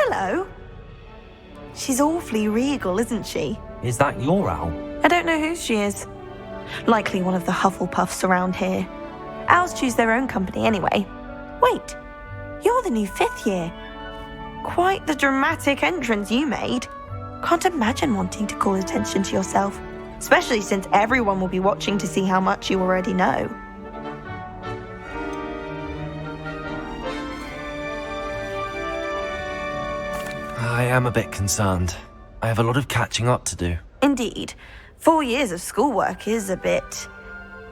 Hello. She's awfully regal, isn't she? Is that your owl? I don't know who she is. Likely one of the Hufflepuffs around here. Owls choose their own company anyway. Wait, you're the new 5th year. Quite the dramatic entrance you made. Can't imagine wanting to call attention to yourself, especially since everyone will be watching to see how much you already know. I am a bit concerned. I have a lot of catching up to do. Indeed. 4 years of schoolwork is a bit...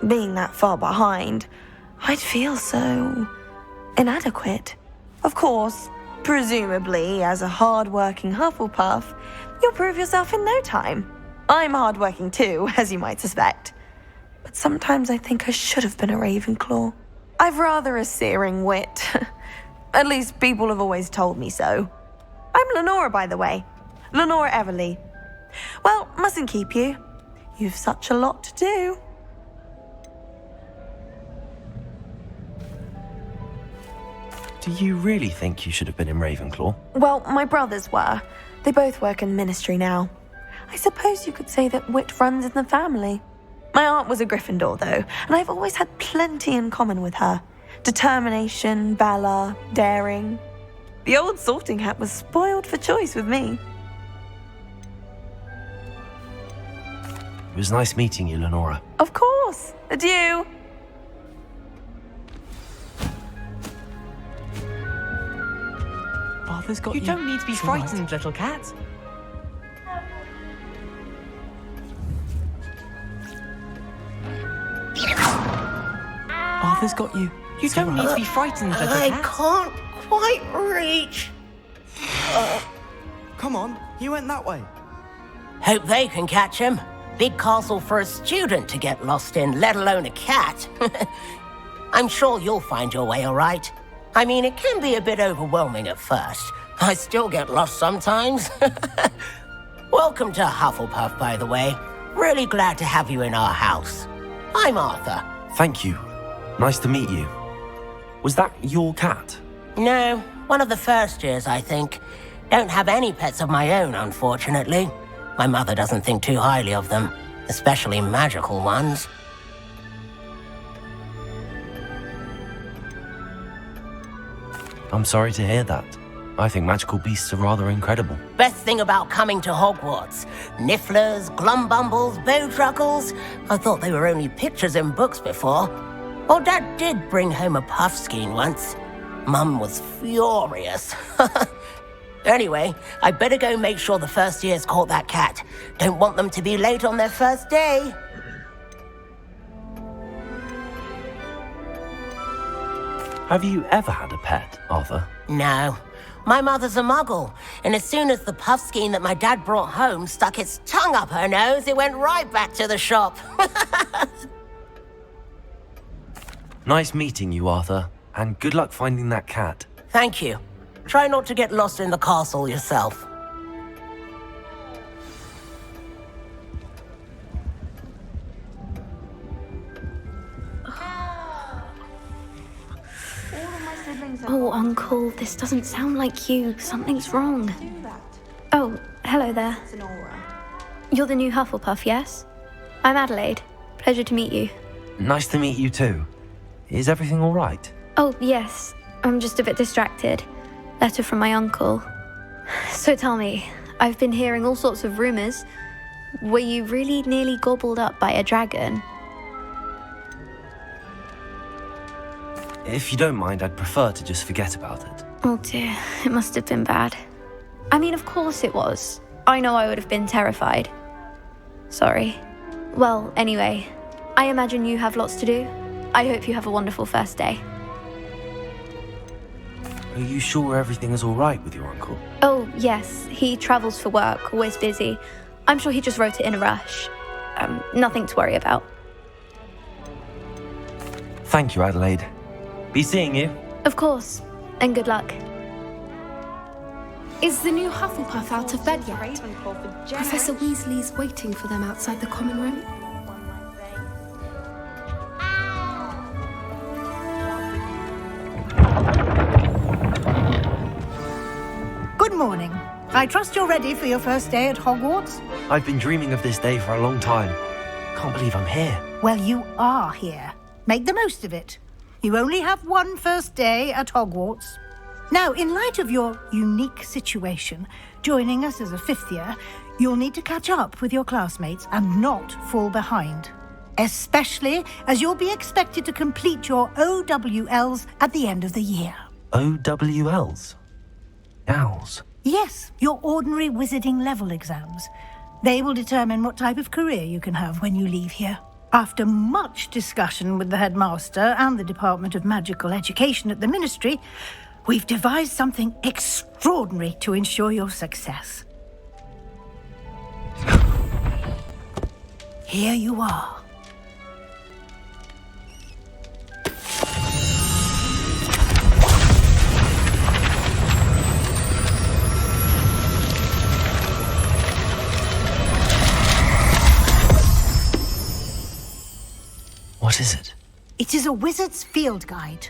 Being that far behind, I'd feel so... inadequate. Of course, presumably, as a hard-working Hufflepuff, you'll prove yourself in no time. I'm hard-working too, as you might suspect. But sometimes I think I should have been a Ravenclaw. I've rather a searing wit. At least people have always told me so. I'm Lenora, by the way. Lenora Everly. Well, mustn't keep you. You've such a lot to do. Do you really think you should have been in Ravenclaw? Well, my brothers were. They both work in ministry now. I suppose you could say that wit runs in the family. My aunt was a Gryffindor, though, and I've always had plenty in common with her. Determination, valor, daring. The old sorting hat was spoiled for choice with me. It was nice meeting you, Lenora. Of course. Adieu. Arthur's got You don't need to be frightened, little cat. Arthur's got you. You don't need to be frightened, little I cat. can't quite reach. Come on, he went that way. Hope they can catch him. Big castle for a student to get lost in, let alone a cat. I'm sure you'll find your way all right. I mean, it can be a bit overwhelming at first. I still get lost sometimes. Welcome to Hufflepuff, by the way. Really glad to have you in our house. I'm Arthur. Thank you. Nice to meet you. Was that your cat? No, one of the first years, I think. Don't have any pets of my own, unfortunately. My mother doesn't think too highly of them, especially magical ones. I'm sorry to hear that. I think magical beasts are rather incredible. Best thing about coming to Hogwarts. Nifflers, glumbumbles, bowtruckles. I thought they were only pictures in books before. Well, Dad did bring home a puffskein once. Mum was furious. Anyway, I better go make sure the first years caught that cat. Don't want them to be late on their first day. Have you ever had a pet, Arthur? No. My mother's a muggle, and as soon as the puffskein that my dad brought home stuck its tongue up her nose, it went right back to the shop. Nice meeting you, Arthur, and good luck finding that cat. Thank you. Try not to get lost in the castle yourself. Oh, Uncle, this doesn't sound like you. Something's wrong. Oh, hello there. You're the new Hufflepuff, yes? I'm Adelaide. Pleasure to meet you. Nice to meet you too. Is everything all right? Oh, yes. I'm just a bit distracted. Letter from my uncle. So tell me, I've been hearing all sorts of rumors. Were you really nearly gobbled up by a dragon? If you don't mind, I'd prefer to just forget about it. Oh dear, it must have been bad. I mean, of course it was. I know I would have been terrified. Sorry. Well, anyway, I imagine you have lots to do. I hope you have a wonderful first day. Are you sure everything is all right with your uncle? Oh, yes. He travels for work, always busy. I'm sure he just wrote it in a rush. Nothing to worry about. Thank you, Adelaide. Be seeing you. Of course. And good luck. Is the new Hufflepuff out of bed yet? Professor Weasley's waiting for them outside the common room. morning. I trust you're ready for your first day at Hogwarts? I've been dreaming of this day for a long time. Can't believe I'm here. Well, you are here. Make the most of it. You only have one first day at Hogwarts. Now, in light of your unique situation, joining us as a fifth year, you'll need to catch up with your classmates and not fall behind. Especially as you'll be expected to complete your OWLs at the end of the year. OWLs? Owls? Yes, your ordinary wizarding level exams. They will determine what type of career you can have when you leave here. After much discussion with the headmaster and the Department of Magical Education at the Ministry, we've devised something extraordinary to ensure your success. Here you are. What is it? It is a wizard's field guide.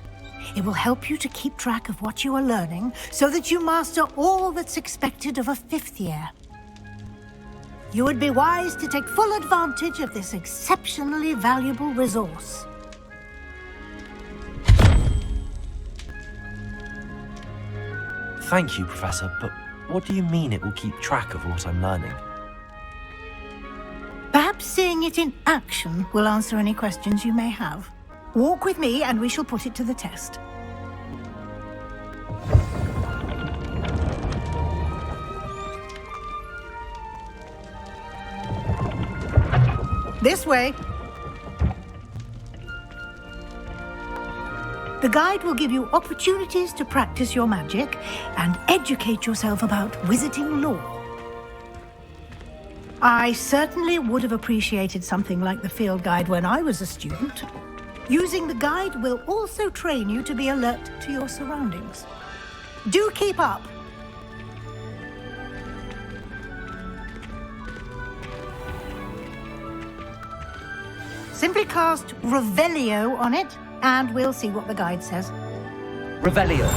It will help you to keep track of what you are learning so that you master all that's expected of a fifth year. You would be wise to take full advantage of this exceptionally valuable resource. Thank you, Professor, but what do you mean it will keep track of what I'm learning? Perhaps seeing it in action will answer any questions you may have. Walk with me and we shall put it to the test. This way. The guide will give you opportunities to practice your magic and educate yourself about wizarding lore. I certainly would have appreciated something like the field guide when I was a student. Using the guide will also train you to be alert to your surroundings. Do keep up. Simply cast Revelio on it, and we'll see what the guide says. Revelio.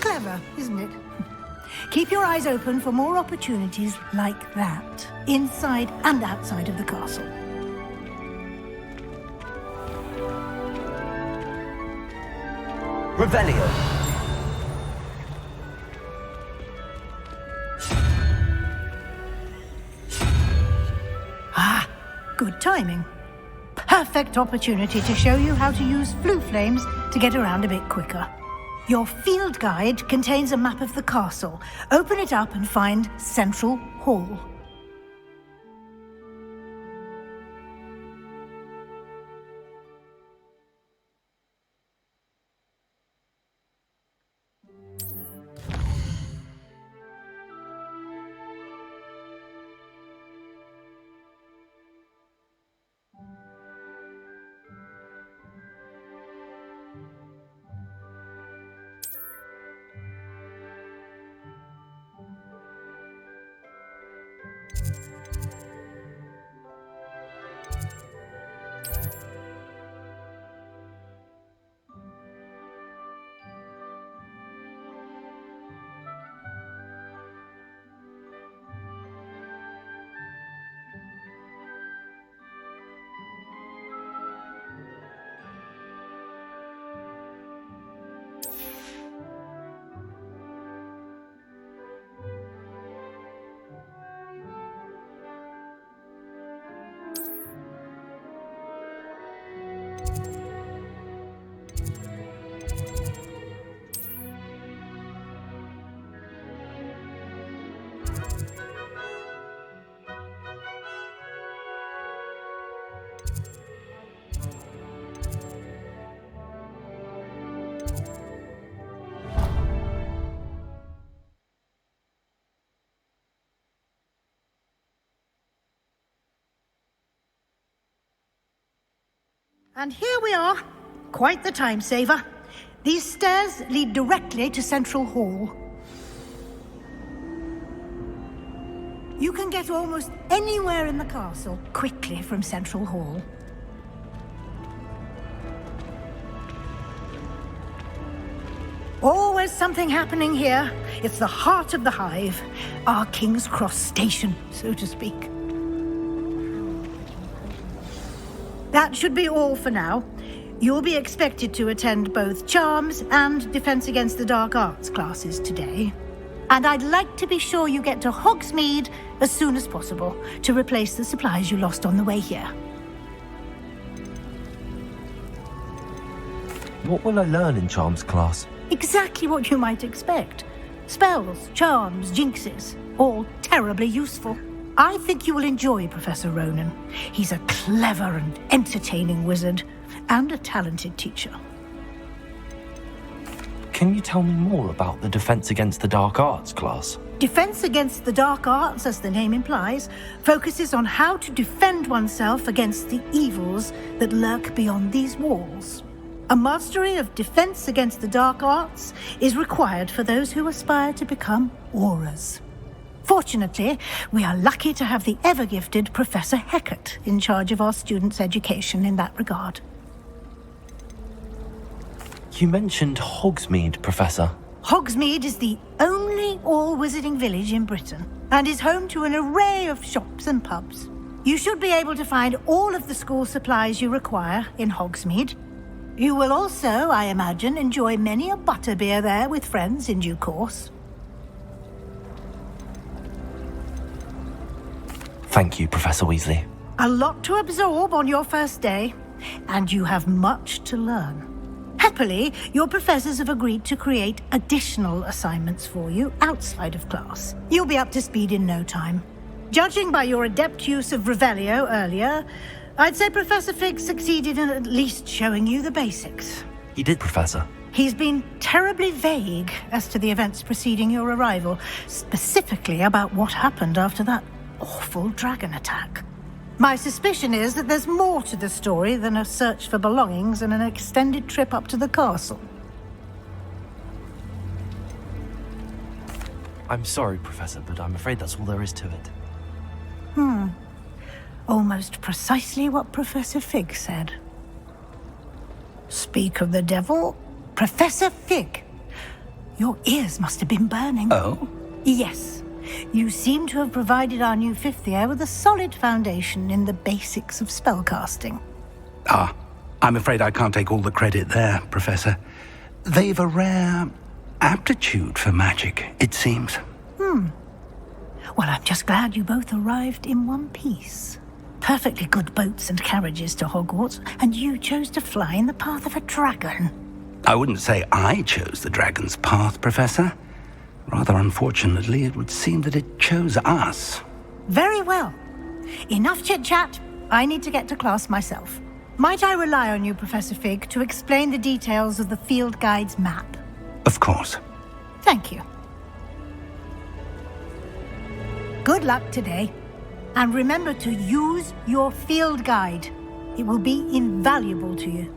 Clever, isn't it? Keep your eyes open for more opportunities like that, inside and outside of the castle. Revelio. Ah, good timing. Perfect opportunity to show you how to use flue flames to get around a bit quicker. Your field guide contains a map of the castle. Open it up and find Central Hall. And here we are. Quite the time saver. These stairs lead directly to Central Hall. You can get almost anywhere in the castle quickly from Central Hall. Always something happening here. It's the heart of the hive, our King's Cross station, so to speak. That should be all for now. You'll be expected to attend both Charms and Defense Against the Dark Arts classes today. And I'd like to be sure you get to Hogsmeade as soon as possible to replace the supplies you lost on the way here. What will I learn in Charms class? Exactly what you might expect. Spells, charms, jinxes, all terribly useful. I think you will enjoy Professor Ronan. He's a clever and entertaining wizard, and a talented teacher. Can you tell me more about the Defense Against the Dark Arts class? Defense Against the Dark Arts, as the name implies, focuses on how to defend oneself against the evils that lurk beyond these walls. A mastery of Defense Against the Dark Arts is required for those who aspire to become auras. Fortunately, we are lucky to have the ever-gifted Professor Hecat in charge of our students' education in that regard. You mentioned Hogsmeade, Professor. Hogsmeade is the only all-wizarding village in Britain and is home to an array of shops and pubs. You should be able to find all of the school supplies you require in Hogsmeade. You will also, I imagine, enjoy many a butterbeer there with friends in due course. Thank you, Professor Weasley. A lot to absorb on your first day, and you have much to learn. Happily, your professors have agreed to create additional assignments for you outside of class. You'll be up to speed in no time. Judging by your adept use of Revelio earlier, I'd say Professor Fig succeeded in at least showing you the basics. He did, Professor. He's been terribly vague as to the events preceding your arrival, specifically about what happened after that awful dragon attack. My suspicion is that there's more to the story than a search for belongings and an extended trip up to the castle. I'm sorry, Professor, but I'm afraid that's all there is to it. Almost precisely what Professor Fig said. Speak of the devil, Professor Fig. Your ears must have been burning. Oh? Yes. You seem to have provided our new fifth year with a solid foundation in the basics of spellcasting. I'm afraid I can't take all the credit there, Professor. They've a rare aptitude for magic, it seems. Well, I'm just glad you both arrived in one piece. Perfectly good boats and carriages to Hogwarts, and you chose to fly in the path of a dragon. I wouldn't say I chose the dragon's path, Professor. Rather unfortunately, it would seem that it chose us. Very well. Enough chit-chat. I need to get to class myself. Might I rely on you, Professor Fig, to explain the details of the field guide's map? Of course. Thank you. Good luck today. And remember to use your field guide. It will be invaluable to you.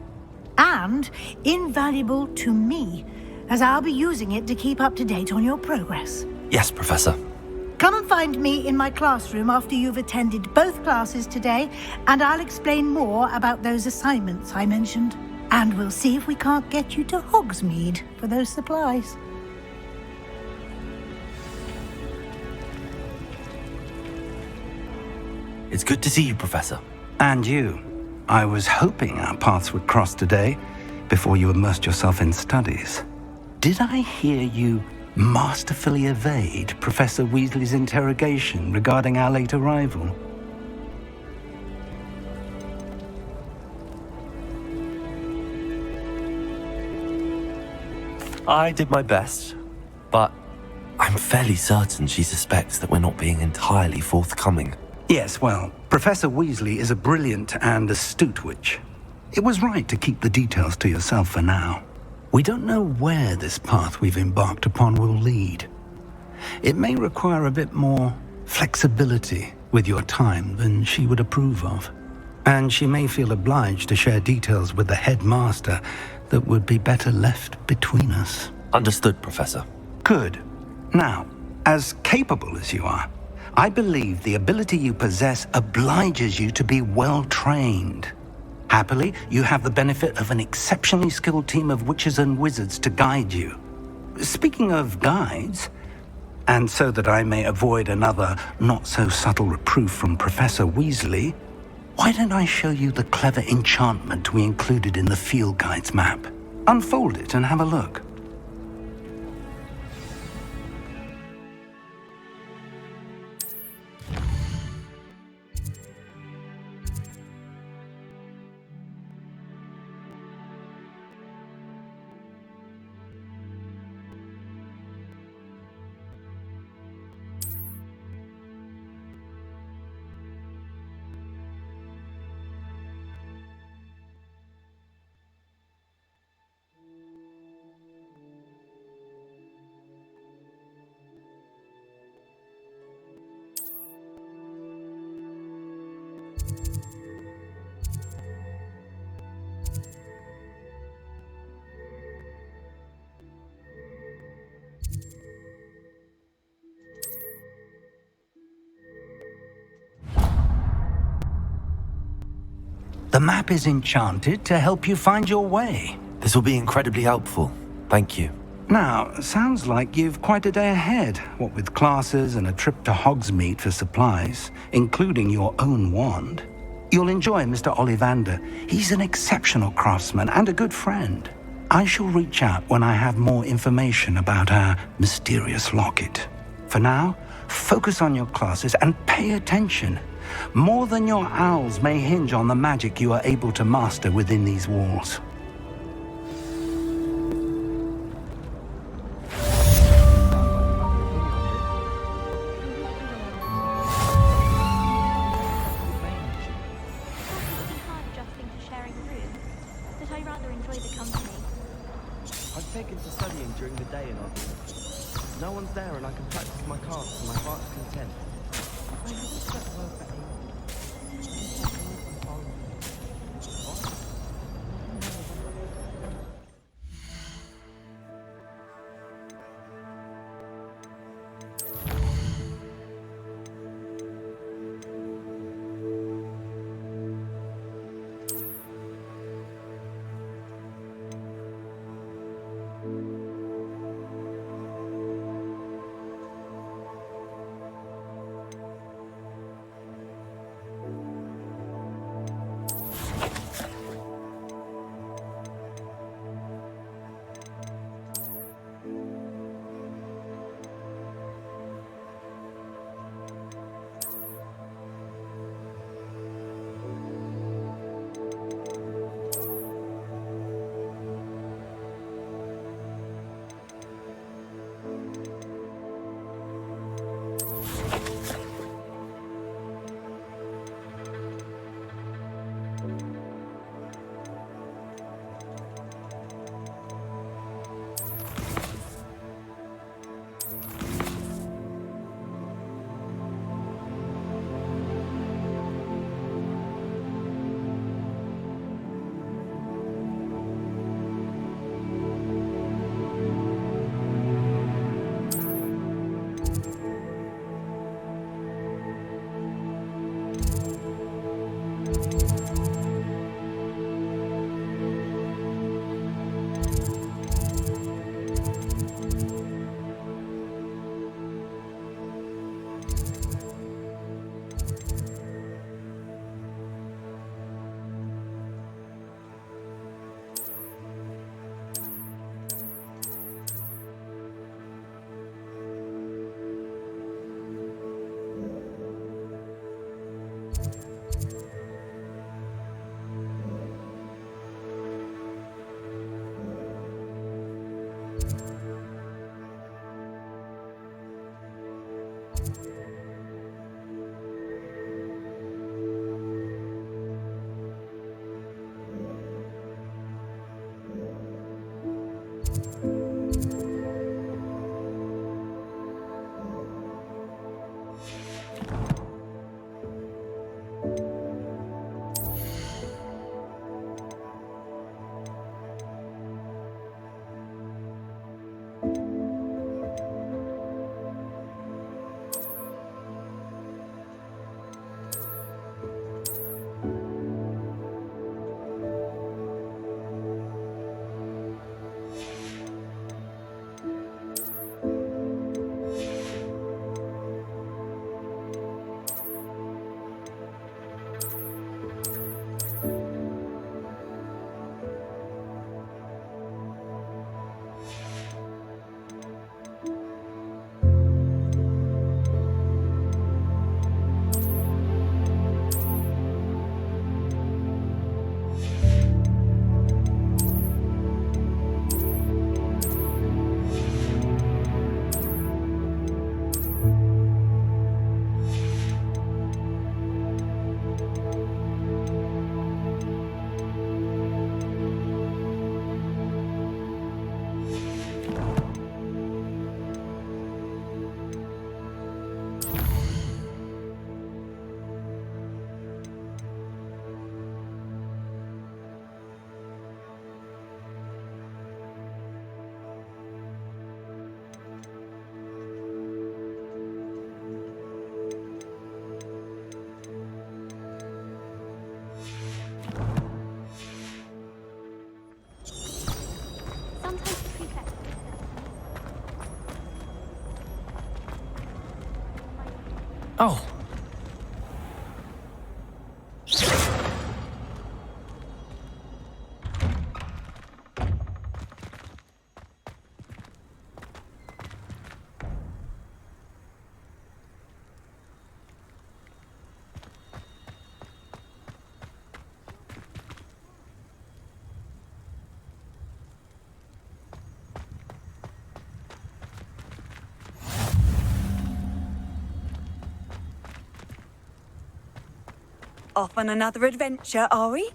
And invaluable to me, as I'll be using it to keep up to date on your progress. Yes, Professor. Come and find me in my classroom after you've attended both classes today, and I'll explain more about those assignments I mentioned. And we'll see if we can't get you to Hogsmeade for those supplies. It's good to see you, Professor. And you. I was hoping our paths would cross today, before you immersed yourself in studies. Did I hear you masterfully evade Professor Weasley's interrogation regarding our late arrival? I did my best, but I'm fairly certain she suspects that we're not being entirely forthcoming. Yes, well, Professor Weasley is a brilliant and astute witch. It was right to keep the details to yourself for now. We don't know where this path we've embarked upon will lead. It may require a bit more flexibility with your time than she would approve of. And she may feel obliged to share details with the headmaster that would be better left between us. Understood, Professor. Good. Now, as capable as you are, I believe the ability you possess obliges you to be well trained. Happily, you have the benefit of an exceptionally skilled team of witches and wizards to guide you. Speaking of guides, and so that I may avoid another not-so-subtle reproof from Professor Weasley, why don't I show you the clever enchantment we included in the field guide's map? Unfold it and have a look. The map is enchanted to help you find your way. This will be incredibly helpful. Thank you. Now, sounds like you've quite a day ahead, what with classes and a trip to Hogsmeade for supplies, including your own wand. You'll enjoy Mr. Ollivander. He's an exceptional craftsman and a good friend. I shall reach out when I have more information about our mysterious locket. For now, focus on your classes and pay attention. More than your owls may hinge on the magic you are able to master within these walls. I've taken to studying during the day in our room. No one's there and I can practice my cards to my heart's content. I have a set word for AMD. Oh. Off on another adventure, are we?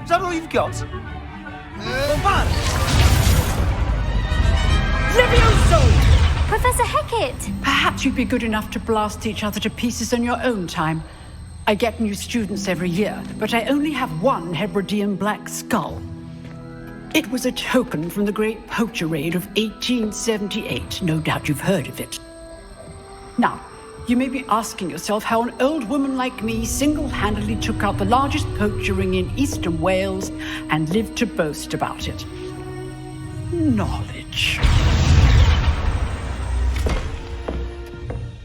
Is that all you've got? Professor Hecat! Perhaps you'd be good enough to blast each other to pieces on your own time. I get new students every year, but I only have one Hebridean black skull. It was a token from the Great Poacher Raid of 1878. No doubt you've heard of it. Now, you may be asking yourself how an old woman like me single-handedly took out the largest poacher ring in eastern Wales and lived to boast about it. Knowledge.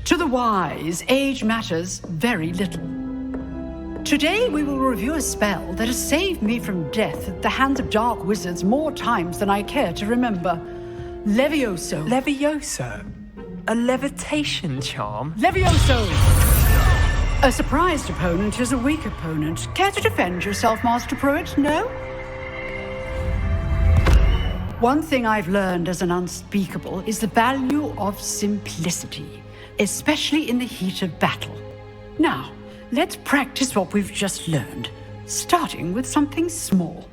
To the wise, age matters very little. Today we will review a spell that has saved me from death at the hands of dark wizards more times than I care to remember. Levioso. Levioso? A levitation charm? Levioso! A surprised opponent is a weak opponent. Care to defend yourself, Master Pruitt? No? One thing I've learned as an unspeakable is the value of simplicity, especially in the heat of battle. Now, let's practice what we've just learned, starting with something small.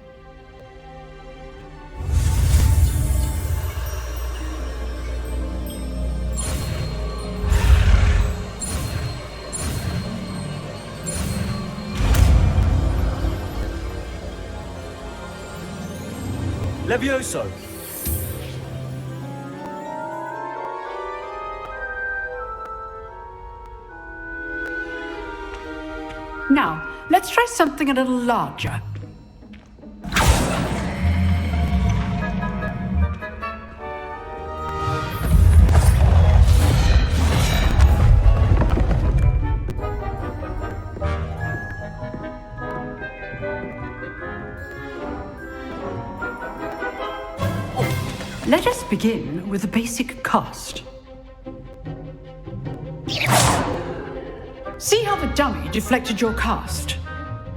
Levioso! Now, let's try something a little larger. Let us begin with a basic cast. See how the dummy deflected your cast?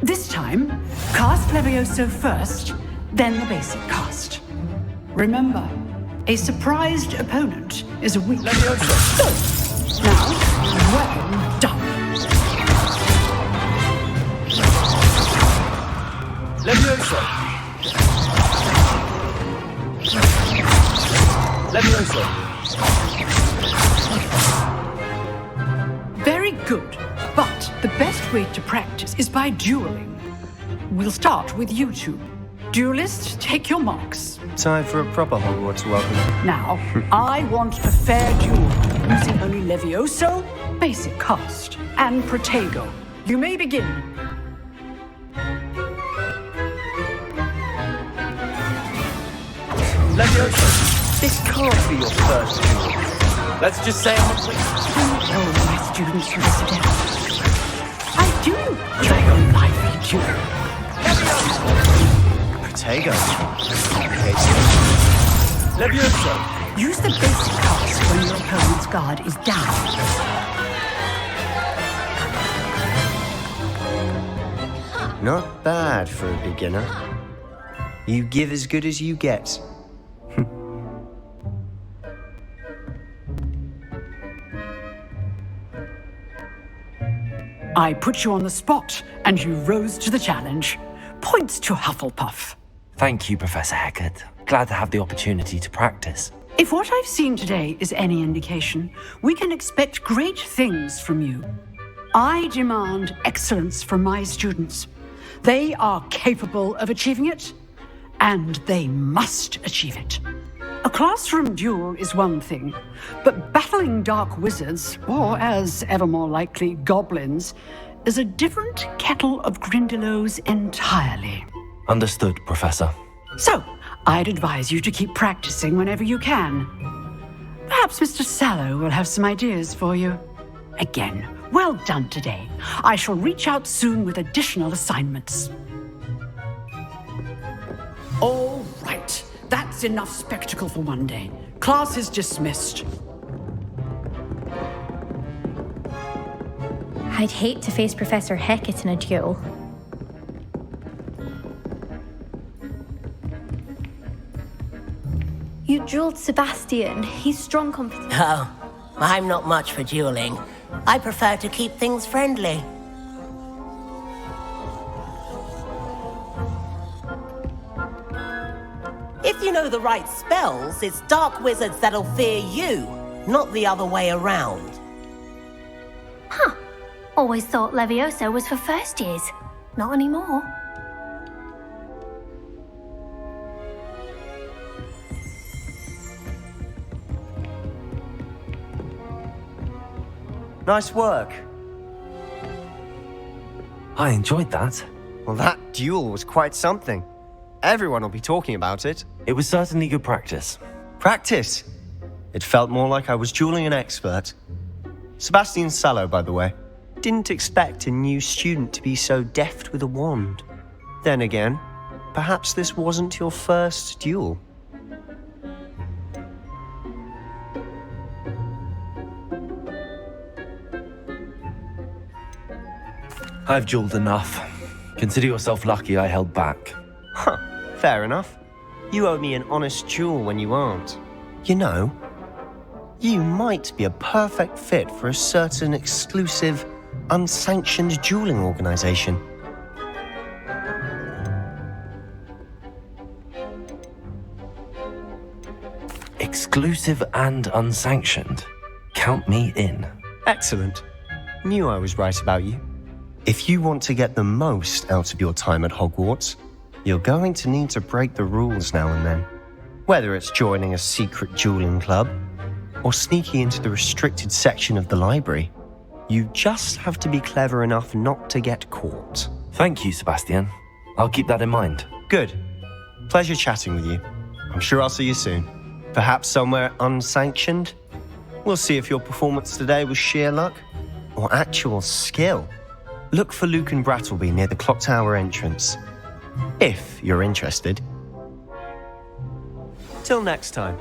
This time, cast Levioso first, then the basic cast. Remember, a surprised opponent is a weak Levioso! Good. Now, well done. Levioso! Levioso! Very good. But the best way to practice is by dueling. We'll start with you two. Duelists, take your marks. Time for a proper Hogwarts welcome. Now, I want a fair duel, using only Levioso, basic cast, and Protego. You may begin. Levioso! This can't be your first duel. Let's just say I'm a Oh, my students from Citadel. I do enjoy a lively duel. Protego. Levioso! Use the basic cast when your opponent's guard is down. Not bad for a beginner. You give as good as you get. I put you on the spot, and you rose to the challenge. Points to Hufflepuff. Thank you, Professor Heckert. Glad to have the opportunity to practice. If what I've seen today is any indication, we can expect great things from you. I demand excellence from my students. They are capable of achieving it, and they must achieve it. A classroom duel is one thing, but battling dark wizards, or as ever more likely, goblins, is a different kettle of Grindylows entirely. Understood, Professor. So, I'd advise you to keep practicing whenever you can. Perhaps Mr. Sallow will have some ideas for you. Again, well done today. I shall reach out soon with additional assignments. All right, that's enough spectacle for one day. Class is dismissed. I'd hate to face Professor Heckett in a duel. You dueled Sebastian. He's strong competition. Oh, I'm not much for dueling. I prefer to keep things friendly. If you know the right spells, it's dark wizards that'll fear you, not the other way around. Huh. Always thought Levioso was for first years. Not anymore. Nice work. I enjoyed that. Well, that duel was quite something. Everyone will be talking about it. It was certainly good practice. Practice? It felt more like I was dueling an expert. Sebastian Sallow, by the way. Didn't expect a new student to be so deft with a wand. Then again, perhaps this wasn't your first duel. I've dueled enough. Consider yourself lucky I held back. Huh, fair enough. You owe me an honest duel when you aren't. You know, you might be a perfect fit for a certain exclusive, unsanctioned dueling organization. Exclusive and unsanctioned. Count me in. Excellent. Knew I was right about you. If you want to get the most out of your time at Hogwarts, you're going to need to break the rules now and then. Whether it's joining a secret dueling club or sneaking into the restricted section of the library, you just have to be clever enough not to get caught. Thank you, Sebastian. I'll keep that in mind. Good. Pleasure chatting with you. I'm sure I'll see you soon. Perhaps somewhere unsanctioned? We'll see if your performance today was sheer luck or actual skill. Look for Luke and Brattleby near the clock tower entrance, if you're interested. Till next time.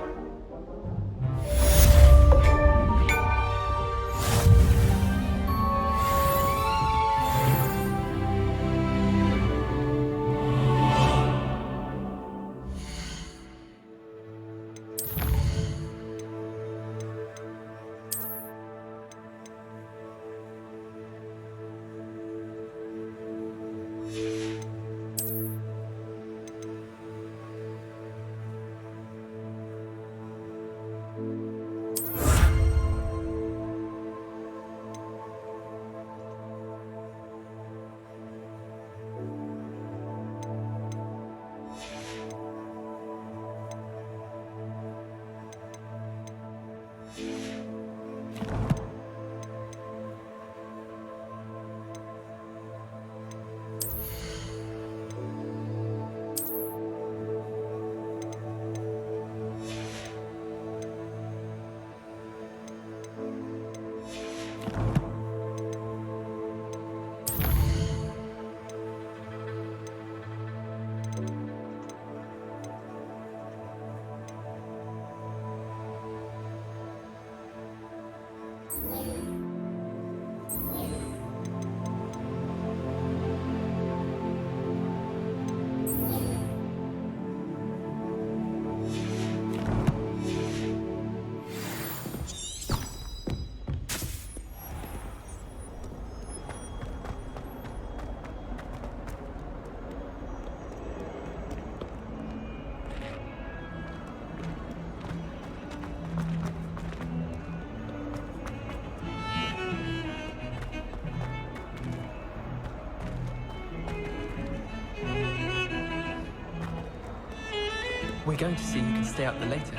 We're going to see who can stay up the latest.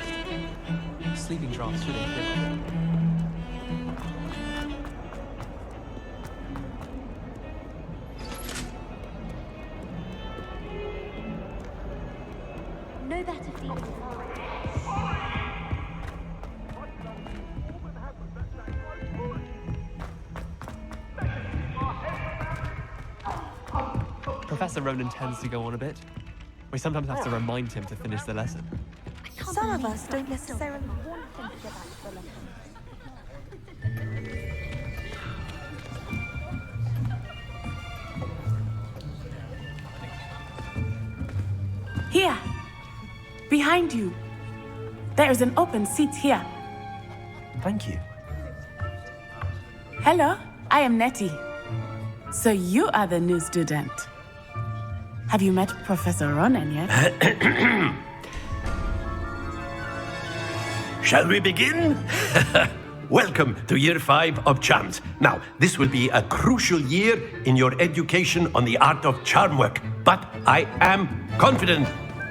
Sleeping drafts should improve. No better feeling. Professor Ronan tends to go on a bit. We sometimes have to remind him to finish the lesson. Some of us don't necessarily want him to get back to the lesson. Here! Behind you! There is an open seat here. Thank you. Hello, I am Nettie. So you are the new student. Have you met Professor Ronan yet? Shall we begin? Welcome to Year 5 of Charms. Now, this will be a crucial year in your education on the art of charm work, but I am confident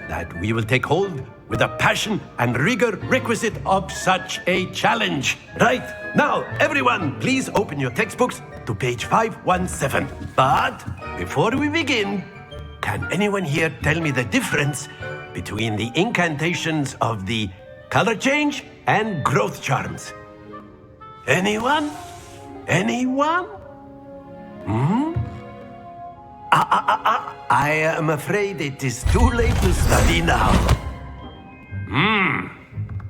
that we will take hold with the passion and rigor requisite of such a challenge. Right, now, everyone, please open your textbooks to page 517. But before we begin, can anyone here tell me the difference between the incantations of the color change and growth charms? Anyone? Anyone? I am afraid it is too late to study now.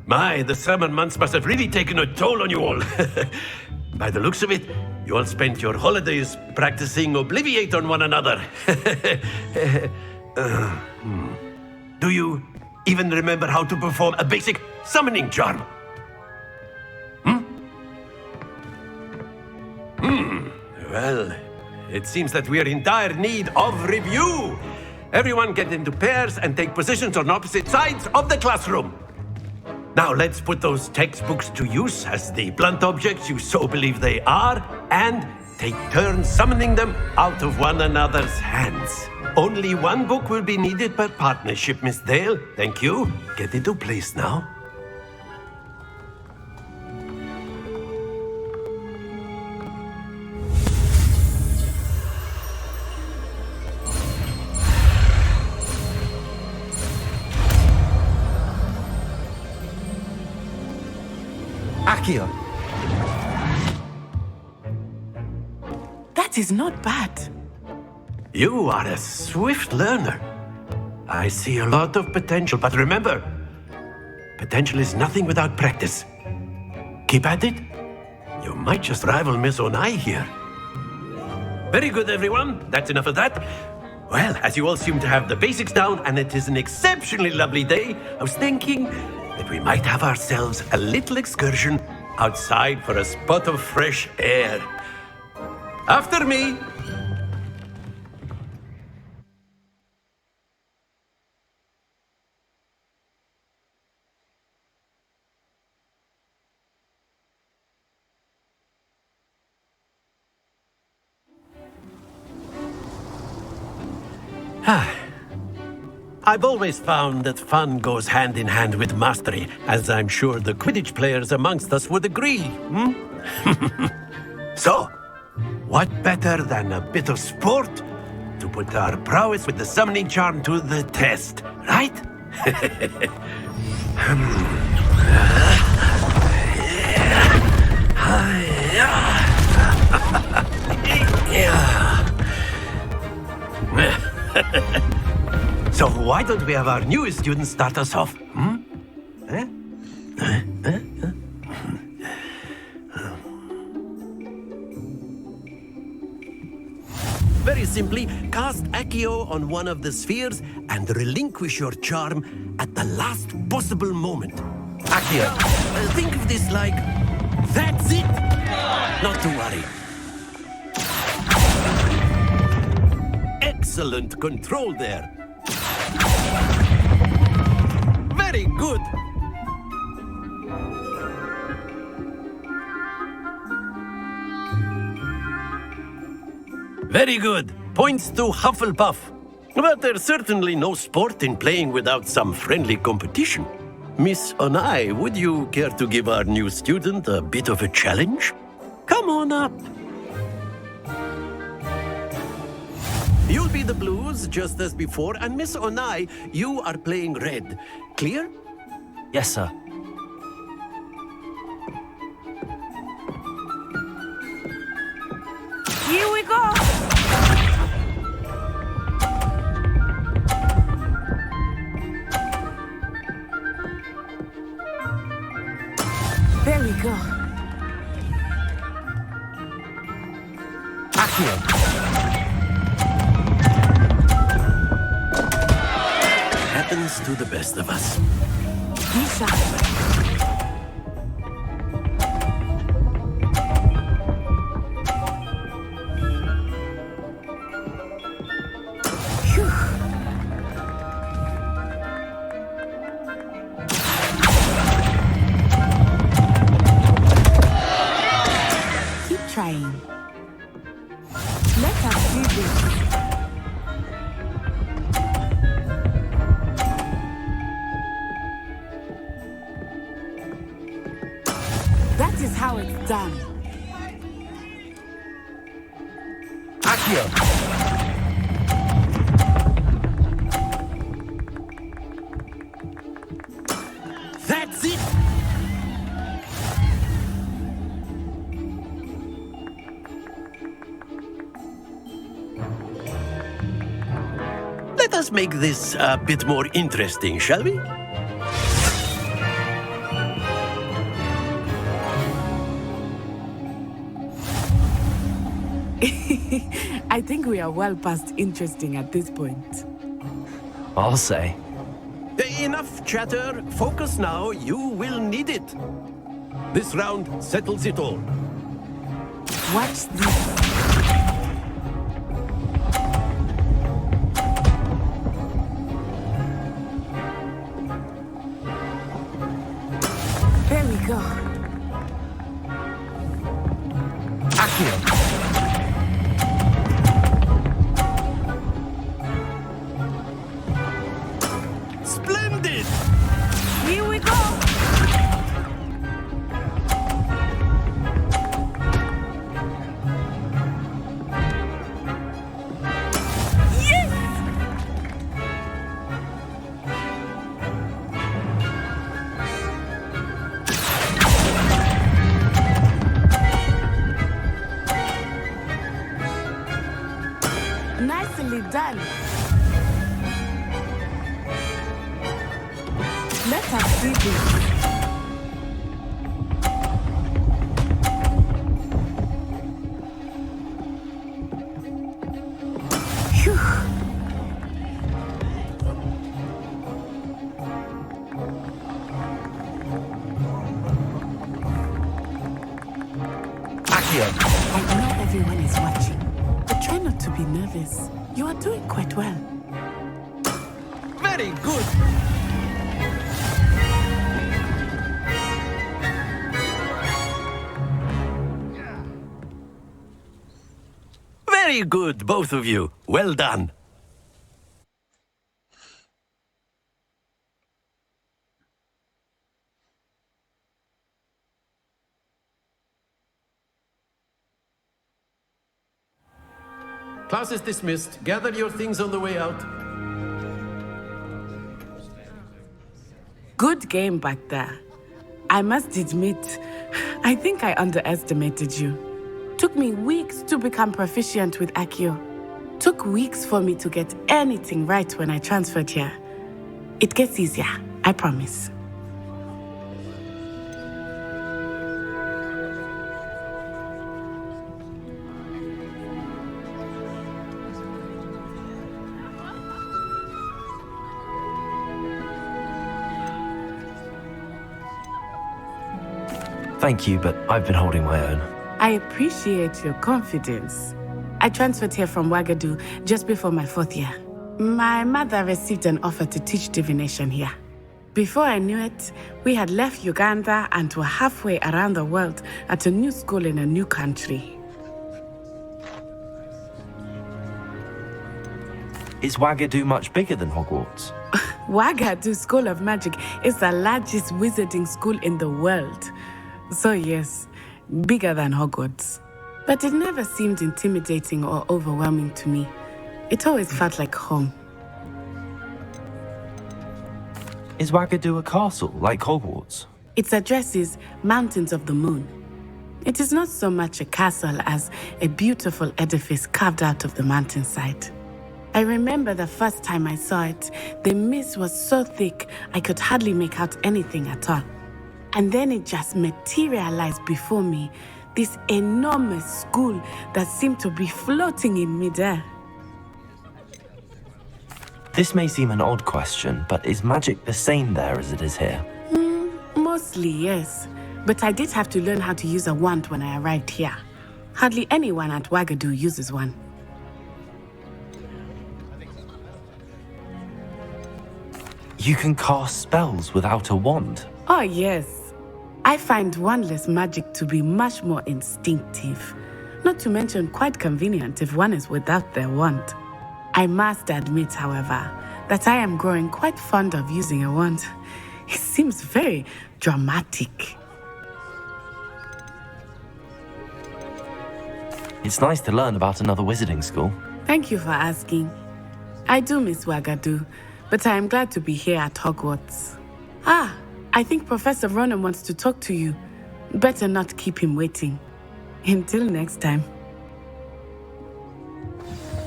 My, the summer months must have really taken a toll on you all. By the looks of it, you all spent your holidays practicing Obliviate on one another. Do you even remember how to perform a basic summoning charm? Well, it seems that we are in dire need of review. Everyone get into pairs and take positions on opposite sides of the classroom. Now let's put those textbooks to use as the blunt objects you so believe they are, and take turns summoning them out of one another's hands. Only one book will be needed per partnership, Miss Dale. Thank you. Get into place now. Accio. That is not bad. You are a swift learner. I see a lot of potential, but remember, potential is nothing without practice. Keep at it. You might just rival Miss Onai here. Very good, everyone. That's enough of that. Well, as you all seem to have the basics down, and it is an exceptionally lovely day, I was thinking that we might have ourselves a little excursion outside for a spot of fresh air. After me. I've always found that fun goes hand in hand with mastery, as I'm sure the Quidditch players amongst us would agree. So, what better than a bit of sport to put our prowess with the summoning charm to the test, right? So why don't we have our newest student start us off? Very simply, cast Accio on one of the spheres and relinquish your charm at the last possible moment. Accio, think of this like, that's it! Not to worry. Excellent control there. Very good. Very good. Points to Hufflepuff. But there's certainly no sport in playing without some friendly competition. Miss Onai, would you care to give our new student a bit of a challenge? Come on up. You'll be the blues, just as before, and Miss Onai, you are playing red. Clear? Yes, sir. Here we go! There we go. Accio. Happens to the best of us. Be sharp. Trying. Let us do this. That is how it's done. Accio. That's it! Let us make this a bit more interesting, shall we? I think we are well past interesting at this point. I'll say. Enough chatter. Focus now. You will need it. This round settles it all. Watch this. There we go. Accio. Splendid! Here we go! Nicely done. Let us see this. Phew. Accio. I know everyone is watching, but try not to be nervous. You are doing quite well. Very good. Very good, both of you. Well done. Class is dismissed. Gather your things on the way out. Good game back there. I must admit, I think I underestimated you. Took me weeks to become proficient with Accio. Took weeks for me to get anything right when I transferred here. It gets easier, I promise. Thank you, but I've been holding my own. I appreciate your confidence. I transferred here from Ouagadougou just before my 4th year. My mother received an offer to teach divination here. Before I knew it, we had left Uganda and were halfway around the world at a new school in a new country. Is Wagadu much bigger than Hogwarts? Wagadu School of Magic is the largest wizarding school in the world. So yes, bigger than Hogwarts. But it never seemed intimidating or overwhelming to me. It always felt like home. Is Wagadu a castle like Hogwarts? Its address is Mountains of the Moon. It is not so much a castle as a beautiful edifice carved out of the mountainside. I remember the first time I saw it, the mist was so thick I could hardly make out anything at all. And then it just materialized before me, this enormous school that seemed to be floating in midair. This may seem an odd question, but is magic the same there as it is here? Mostly, yes. But I did have to learn how to use a wand when I arrived here. Hardly anyone at Wagadu uses one. You can cast spells without a wand? Oh, yes. I find wandless magic to be much more instinctive. Not to mention quite convenient if one is without their wand. I must admit, however, that I am growing quite fond of using a wand. It seems very dramatic. It's nice to learn about another wizarding school. Thank you for asking. I do miss Wagadu, but I am glad to be here at Hogwarts. I think Professor Ronan wants to talk to you. Better not keep him waiting. Until next time.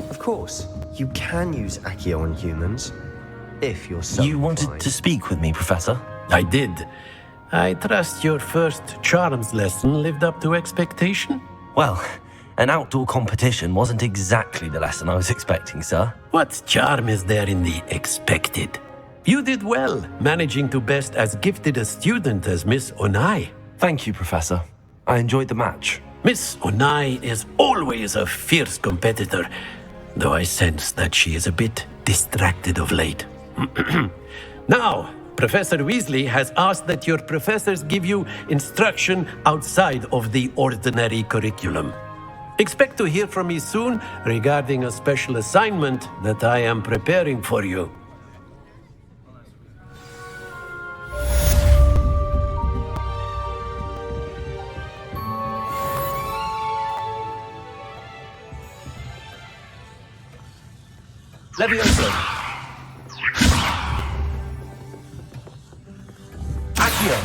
Of course, you can use Accio on humans, if you're so You wanted inclined. to speak with me, Professor? I did. I trust your first charms lesson lived up to expectation? Well, an outdoor competition wasn't exactly the lesson I was expecting, sir. What charm is there in the expected? You did well, managing to best as gifted a student as Miss Onai. Thank you, Professor. I enjoyed the match. Miss Onai is always a fierce competitor, though I sense that she is a bit distracted of late. Now, Professor Weasley has asked that your professors give you instruction outside of the ordinary curriculum. Expect to hear from me soon regarding a special assignment that I am preparing for you. Levioso. Accio.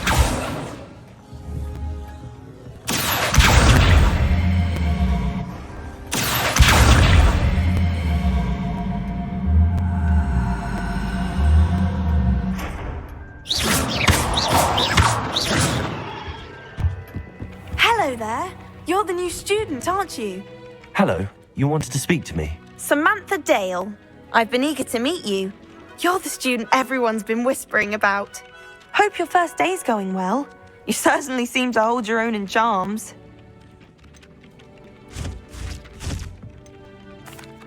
Hello there. You're the new student, aren't you? Hello. You wanted to speak to me? Samantha Dale. I've been eager to meet you. You're the student everyone's been whispering about. Hope your first day's going well. You certainly seem to hold your own in charms.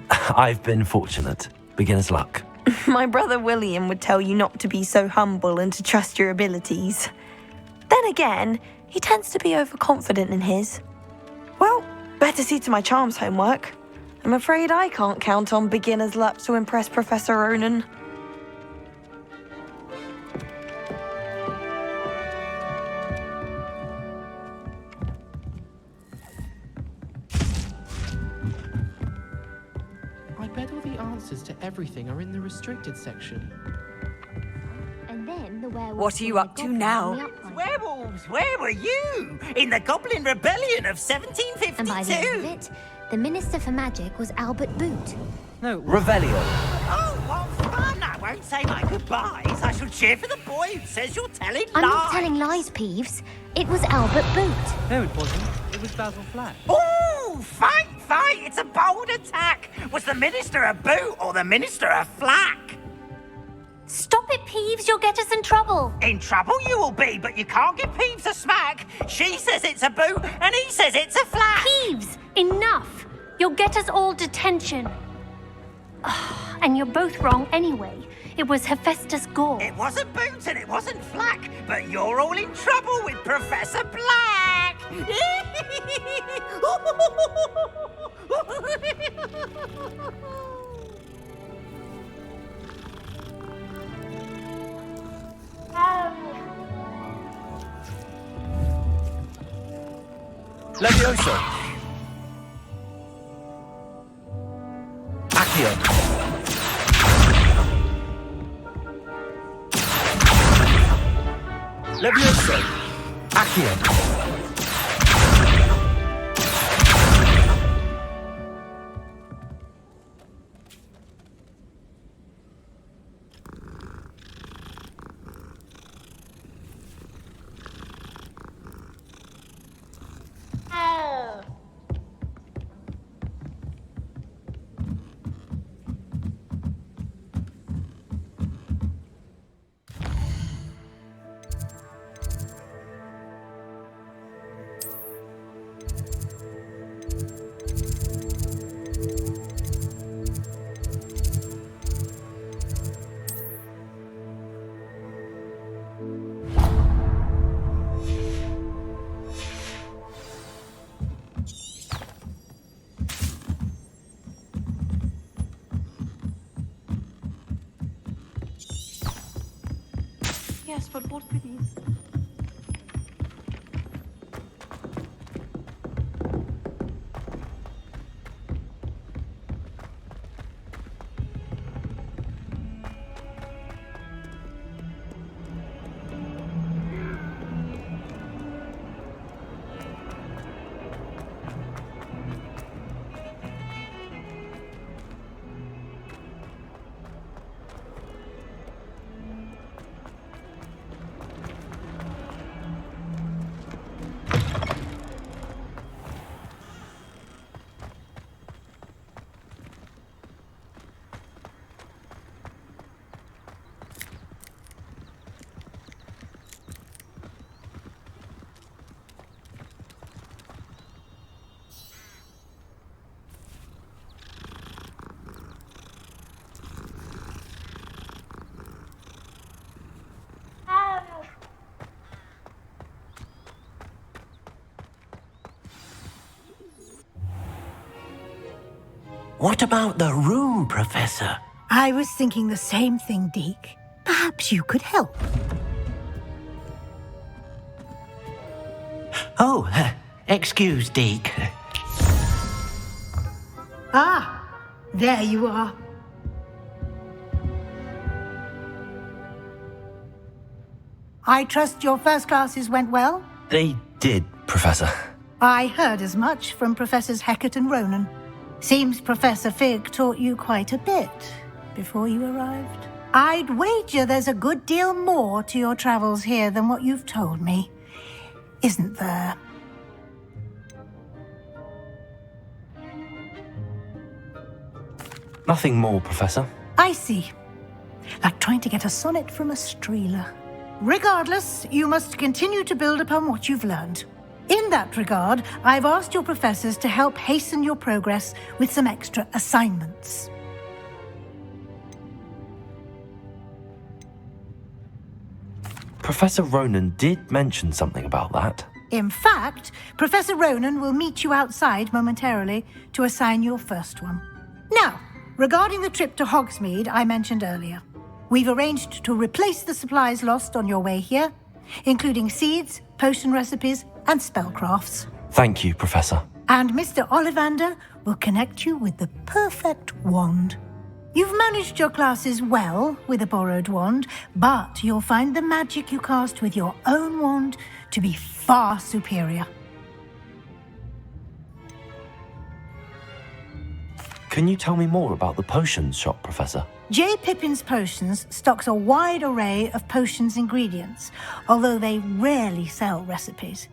I've been fortunate. Beginner's luck. My brother William would tell you not to be so humble and to trust your abilities. Then again, he tends to be overconfident in his. Well, better see to my charms homework. I'm afraid I can't count on beginner's luck to impress Professor Ronan. I bet all the answers to everything are in the restricted section. And then the werewolf. What are you up to now? Werewolves, where were you? In the Goblin Rebellion of 1752? And by the end of it, the Minister for Magic was Albert Boot. No. Revelio. Oh, what fun! I won't say my goodbyes. I shall cheer for the boy who says you're telling lies. I'm not telling lies, Peeves. It was Albert Boot. No, it wasn't. It was Basil Flack. Oh, fight! It's a bold attack. Was the Minister a boot or the Minister a flack? Stop it, Peeves. You'll get us in trouble. In trouble you will be, but you can't give Peeves a smack. She says it's a boot and he says it's a flack. Peeves, enough. You'll get us all detention. And you're both wrong anyway. It was Hephaestus Gore. It wasn't Boot and it wasn't Flack, but you're all in trouble with Professor Black. Levioso! Accio! Levioso! Accio! Yes, but what with you? What about the room, Professor? I was thinking the same thing, Deke. Perhaps you could help. Oh, excuse, Deke. Ah, there you are. I trust your first classes went well? They did, Professor. I heard as much from Professors Hecat and Ronan. Seems Professor Fig taught you quite a bit before you arrived. I'd wager there's a good deal more to your travels here than what you've told me, isn't there? Nothing more, Professor. I see. Like trying to get a sonnet from a streeler. Regardless, you must continue to build upon what you've learned. In that regard, I've asked your professors to help hasten your progress with some extra assignments. Professor Ronan did mention something about that. In fact, Professor Ronan will meet you outside momentarily to assign your first one. Now, regarding the trip to Hogsmeade I mentioned earlier, we've arranged to replace the supplies lost on your way here, including seeds, potion recipes, and spellcrafts. Thank you, Professor. And Mr. Ollivander will connect you with the perfect wand. You've managed your classes well with a borrowed wand, but you'll find the magic you cast with your own wand to be far superior. Can you tell me more about the potions shop, Professor? J. Pippin's Potions stocks a wide array of potions ingredients, although they rarely sell recipes.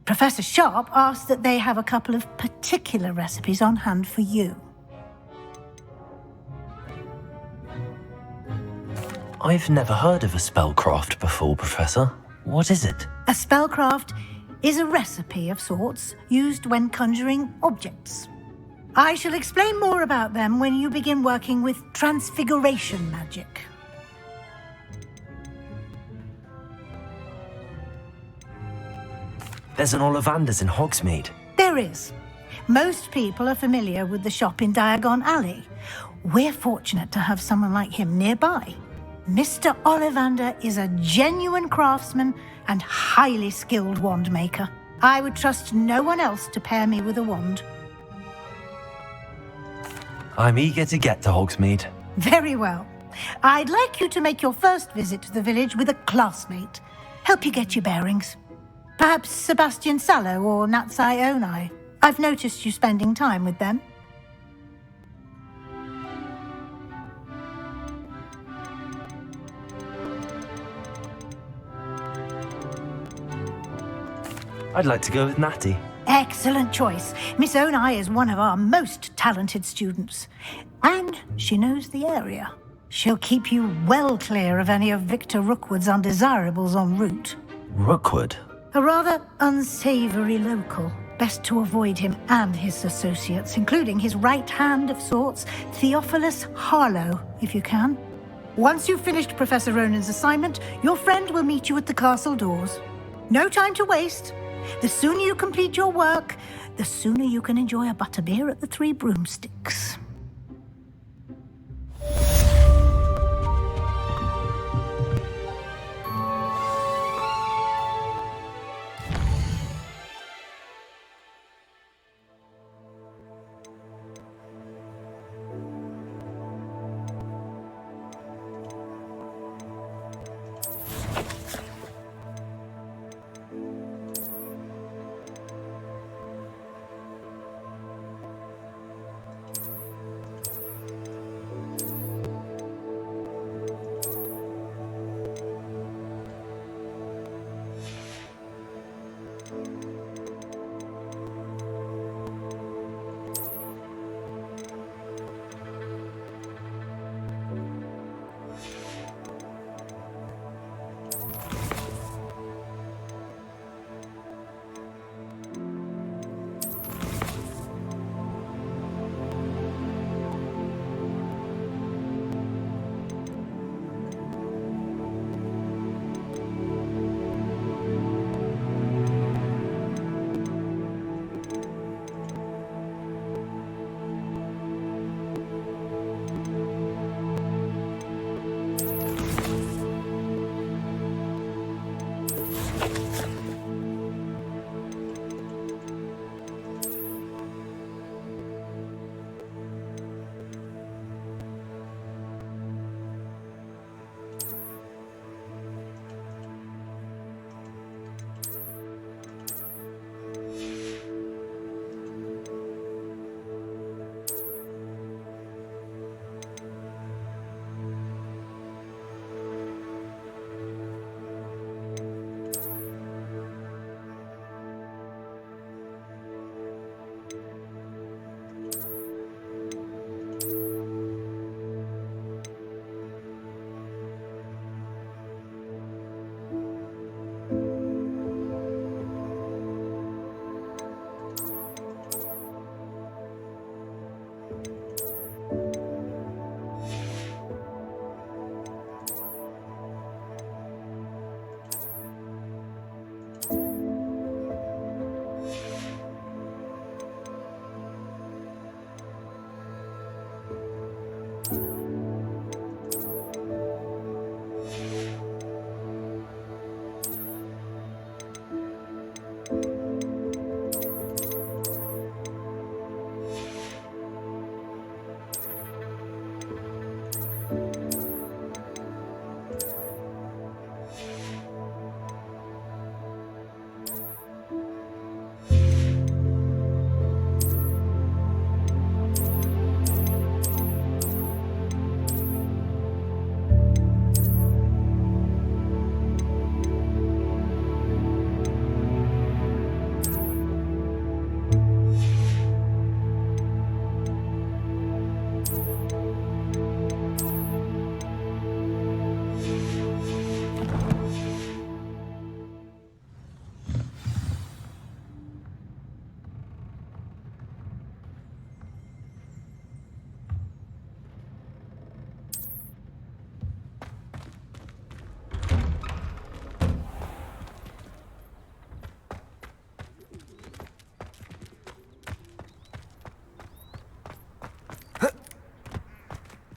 Professor Sharp asked that they have a couple of particular recipes on hand for you. I've never heard of a spellcraft before, Professor. What is it? A spellcraft is a recipe of sorts used when conjuring objects. I shall explain more about them when you begin working with transfiguration magic. There's an Ollivander's in Hogsmeade. There is. Most people are familiar with the shop in Diagon Alley. We're fortunate to have someone like him nearby. Mr. Ollivander is a genuine craftsman and highly skilled wand maker. I would trust no one else to pair me with a wand. I'm eager to get to Hogsmeade. Very well. I'd like you to make your first visit to the village with a classmate. Help you get your bearings. Perhaps Sebastian Sallow or Natsai Onai. I've noticed you spending time with them. I'd like to go with Natty. Excellent choice. Miss Onai is one of our most talented students. And she knows the area. She'll keep you well clear of any of Victor Rookwood's undesirables en route. Rookwood? A rather unsavory local. Best to avoid him and his associates, including his right hand of sorts, Theophilus Harlow, if you can. Once you've finished Professor Ronan's assignment, your friend will meet you at the castle doors. No time to waste. The sooner you complete your work, the sooner you can enjoy a butterbeer at the Three Broomsticks.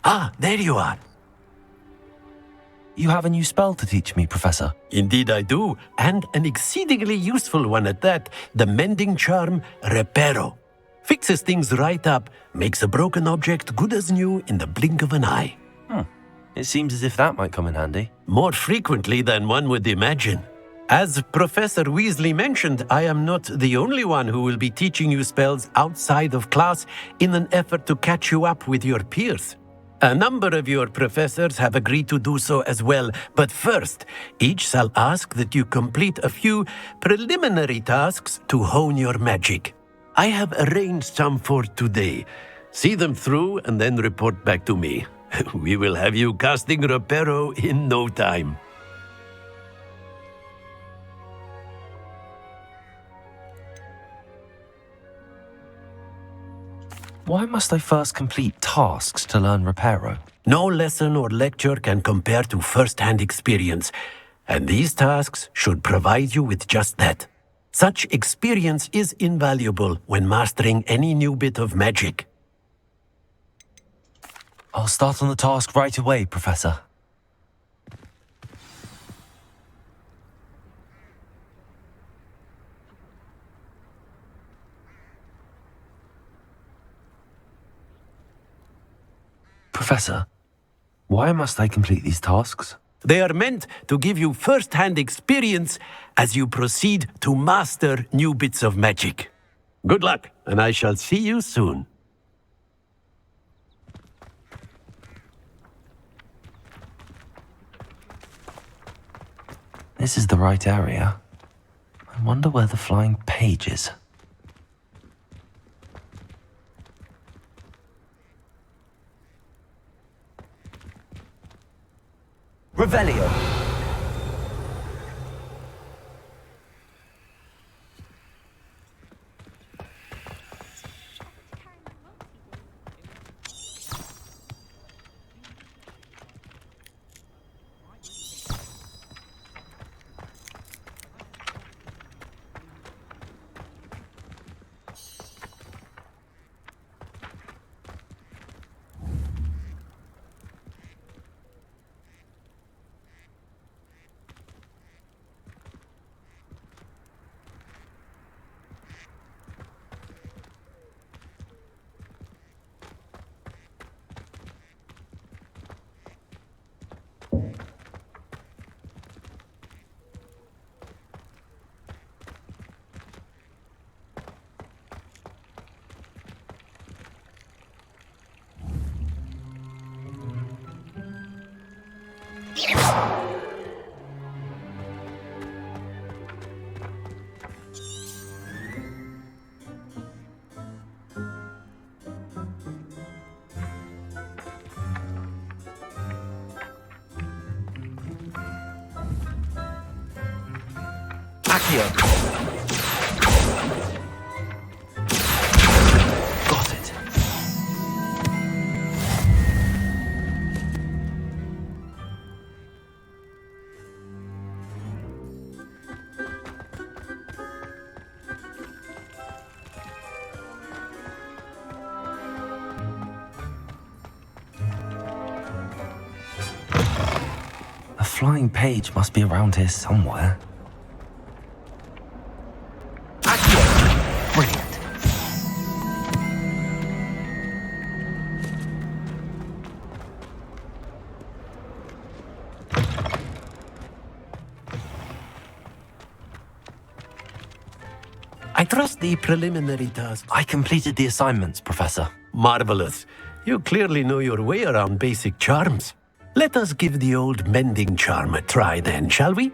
Ah, there you are. You have a new spell to teach me, Professor. Indeed I do, and an exceedingly useful one at that, the mending charm Reparo. Fixes things right up, makes a broken object good as new in the blink of an eye. It seems as if that might come in handy. More frequently than one would imagine. As Professor Weasley mentioned, I am not the only one who will be teaching you spells outside of class in an effort to catch you up with your peers. A number of your professors have agreed to do so as well, but first, each shall ask that you complete a few preliminary tasks to hone your magic. I have arranged some for today. See them through and then report back to me. We will have you casting Reparo in no time. Why must I first complete tasks to learn Reparo? No lesson or lecture can compare to first-hand experience, and these tasks should provide you with just that. Such experience is invaluable when mastering any new bit of magic. I'll start on the task right away, Professor. Professor, why must I complete these tasks? They are meant to give you first-hand experience as you proceed to master new bits of magic. Good luck, and I shall see you soon. This is the right area. I wonder where the flying page is. Revelio. Accio. Got it. A flying page must be around here somewhere. Brilliant. I trust the preliminary task. I completed the assignments, Professor. Marvelous. You clearly know your way around basic charms. Let us give the old mending charm a try then, shall we?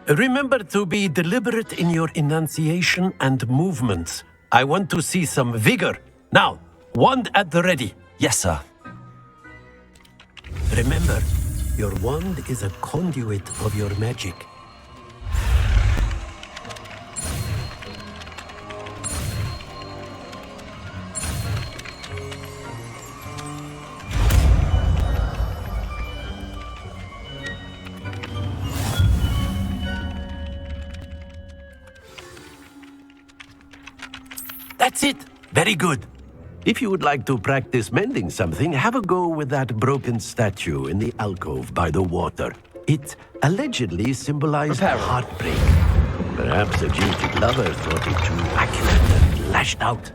Remember to be deliberate in your enunciation and movements. I want to see some vigor. Now, wand at the ready. Yes, sir. Remember, your wand is a conduit of your magic. That's it. Very good. If you would like to practice mending something, have a go with that broken statue in the alcove by the water. It allegedly symbolized heartbreak. Perhaps a jilted lover thought it too accurate and lashed out.